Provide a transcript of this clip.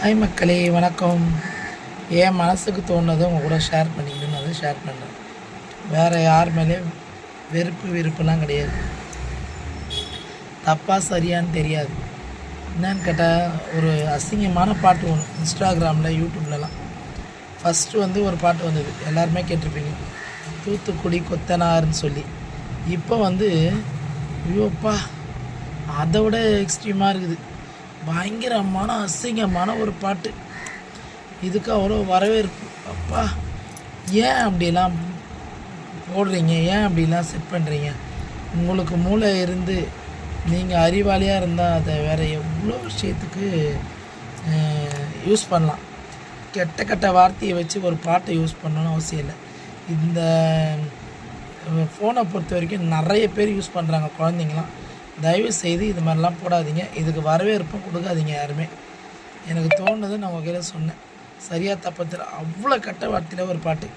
Hi மக்களே, வணக்கம். என் மனசுக்கு தோணுனதை உங்கள் கூட ஷேர் பண்ணிக்கணும்னு அதை ஷேர் பண்ணுறேன். வேறு யார் மேலேயும் விருப்பெல்லாம் கிடையாது. தப்பாக சரியான்னு தெரியாது. என்னன்னு கேட்டால், ஒரு அசிங்கமான பாட்டு ஒன்று இன்ஸ்டாகிராமில் யூடியூப்லலாம் ஃபஸ்ட்டு ஒரு பாட்டு வந்தது, எல்லாருமே கேட்டிருப்பீங்க, தூத்துக்குடி கொத்தனார்னு சொல்லி. இப்போ ஐயோப்பா, அதை விட எக்ஸ்ட்ரீமாக இருக்குது. பயங்கரமான அசிங்கமான ஒரு பாட்டு. இதுக்கு அவ்வளோ வரவேற்பு. அப்பா, ஏன் அப்படிலாம் போடுறீங்க? ஏன் அப்படிலாம் செட் பண்ணுறீங்க? உங்களுக்கு மூளை இருந்து நீங்கள் அறிவாளியாக இருந்தால் அதை வேறு எவ்வளோ விஷயத்துக்கு யூஸ் பண்ணலாம். கெட்ட கெட்ட வார்த்தையை வச்சு ஒரு பாட்டை யூஸ் பண்ணணும்னு அவசியம் இல்லை. இந்த ஃபோனை பொறுத்த வரைக்கும் நிறைய பேர் யூஸ் பண்ணுறாங்க, குழந்தைங்களாம். தயவு செய்து இது மாதிரிலாம் போடாதீங்க. இதுக்கு வரவேற்பும் கொடுக்காதீங்க யாருமே. எனக்கு தோணுது, நான் உங்கள் கையில் சொன்னேன். சரியாக தப்பத்தில் அவ்வளோ கெட்ட வார்த்தையில் ஒரு பாட்டு.